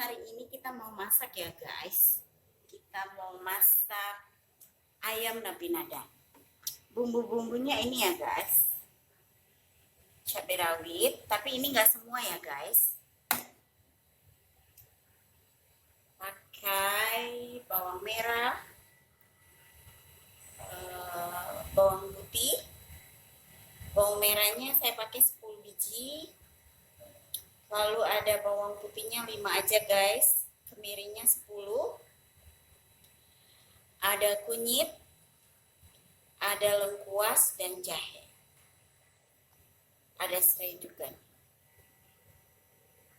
hari ini kita mau masak ya guys. Kita mau masak ayam nabi nada. Bumbu-bumbunya ini ya guys. Cabai rawit, tapi ini enggak semua ya guys. Pakai bawang merah, bawang putih. Bawang merahnya saya pakai 10 biji. Lalu ada bawang putihnya 5 aja guys, kemirinya 10. Ada kunyit, ada lengkuas dan jahe. Ada serai juga.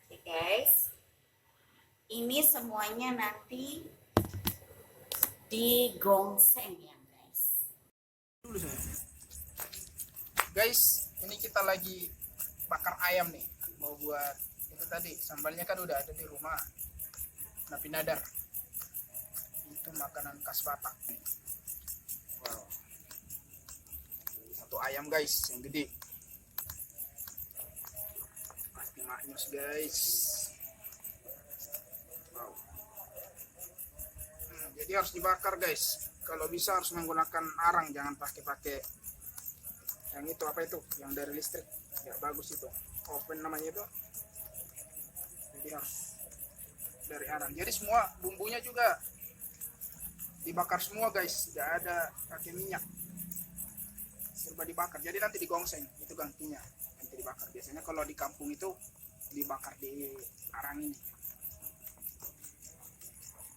Oke guys. Ini semuanya nanti digongseng ya guys. Dulu saya. Guys, ini kita lagi bakar ayam nih. Mau buat itu tadi, sambalnya kan udah ada di rumah. Nabi nadar. Itu makanan khas Batak. Wow. Satu ayam guys, yang gede. Pasti maknyus guys. Wow. Jadi harus dibakar guys. Kalau bisa harus menggunakan arang, jangan pakai yang itu apa itu, yang dari listrik. Ya bagus itu. Open namanya itu. Jadi harus dari arang. Jadi semua bumbunya juga dibakar semua guys, tidak ada pakai minyak, serba dibakar. Jadi nanti digongseng, itu gantinya nanti dibakar. Biasanya kalau di kampung itu dibakar di arang ini.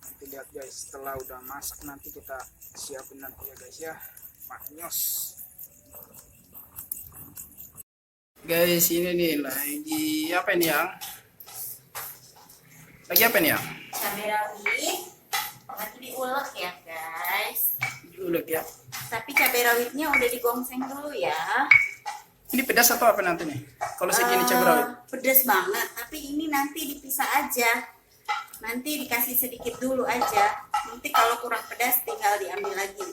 Nanti lihat guys, setelah udah masak nanti kita siapin nanti ya guys ya, maknyos. Guys, ini nih lagi apa ini ya? Lagi apa nih ya? Cabai rawit lagi diulek ya guys. Diulek ya. Tapi cabai rawitnya udah digongseng dulu ya. Ini pedas atau apa nanti nih? Kalau segini cabai rawit. Pedas banget, tapi ini nanti dipisah aja. Nanti dikasih sedikit dulu aja. Nanti kalau kurang pedas tinggal diambil lagi.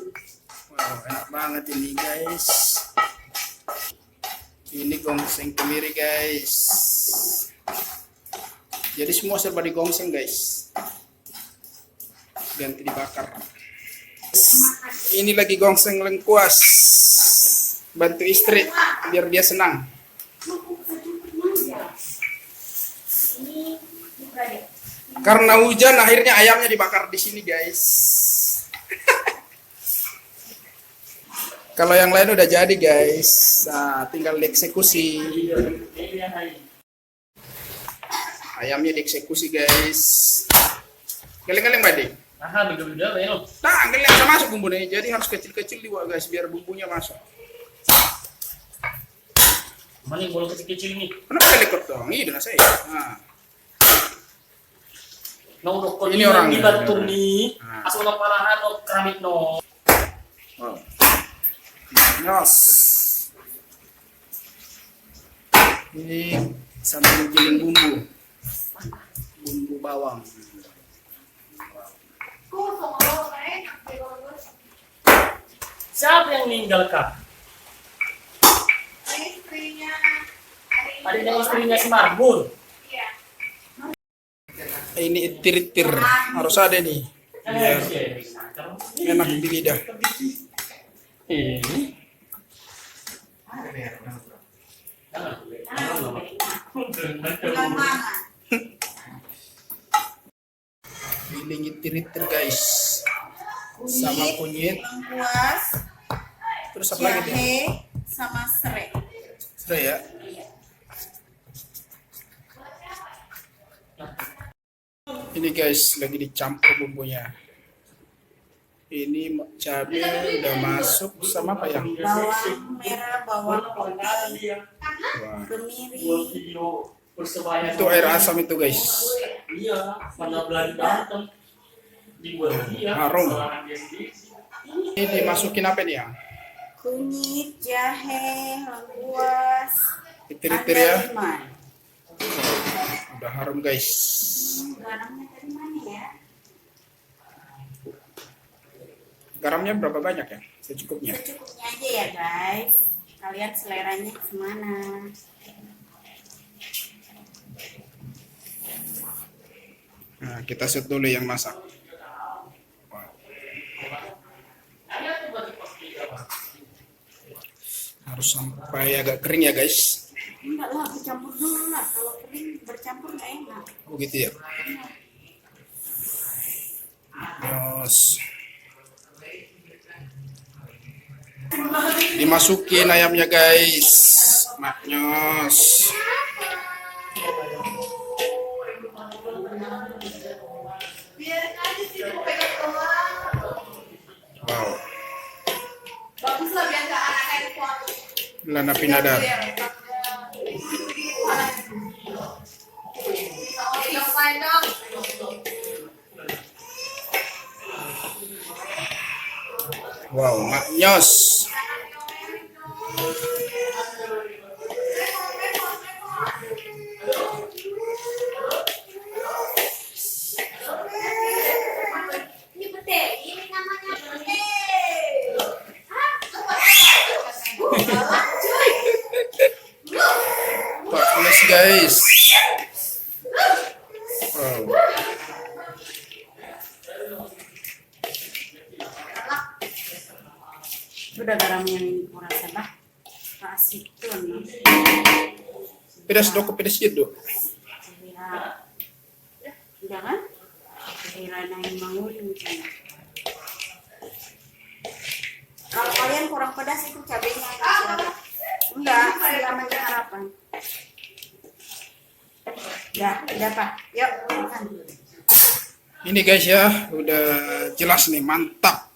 Wow, enak banget ini guys. Ini gongseng kemiri guys. Jadi semua serba digongseng guys. Ganti dibakar. Ini lagi gongseng lengkuas. Bantu istri biar dia senang. Karena hujan akhirnya ayamnya dibakar di sini guys. Kalau yang lain udah jadi guys. Nah, tinggal dieksekusi. Ayamnya dieksekusi guys. Geleng-geleng Bade. Nah, beda-beda ya lo. Nah, geleng bisa masuk bumbunya. Jadi harus kecil-kecil dibuat guys biar bumbunya masuk. Mana yang bolong kecil-kecil ini? Kenapa lekot dong? Ini dengan saya. Nah. Ini orang di batu nih. Nah. Asal no palahan no keramik no. Wow. Nos. Ini sambil giling bumbu. Bumbu bawang. Siapa yang meninggal kak? Istrinya. Adiknya istrinya si Marbun. Ini itir-itir. Harus ada nih. Biar enak di lidah. Ini. Giling itir-itir guys. Sama kunyit. Lengkuas, Terus apa lagi nih? jahe, sama serai. Sudah ya. Ini guys lagi dicampur bumbunya. Ini cabai udah masuk sama apa ya? Bawang merah, bawang putih, Wah. kemiri. Itu air asam itu guys. Iya, pada Belanda kan dibuat dia. Harum. Ini dimasukin apa nih ya? Kunyit, jahe, lengkuas, Itir-itir ya. ada lemon. Udah harum guys. Garamnya dari mana ya? Garamnya berapa banyak ya? Secukupnya. Secukupnya aja ya guys. Kalian seleranya kemana? Nah, kita set dulu yang masak. Wow. Harus sampai agak kering ya guys. Enggak lah, bercampur dulu lah. Kalau kering bercampur nggak enak. Oh gitu ya. Terus dimasukin ayamnya guys. Maknyos. Wow. Baguslah biar nggak anak-anak kuat. Lana pinada. Yang lain dong. Wow, maknyos. Ini pete, ini namanya pete. Maknyos guys. Wow. Udah garamnya ini kurang sabah. Kasih tuh. Pedas dok, pedas gitu. Jangan. Kira naik mangulin kan. Kalau kalian kurang pedas itu cabenya aja. Enggak, namanya harapan. Udah Pak. Yuk, makan. Ini guys ya, udah jelas nih, mantap.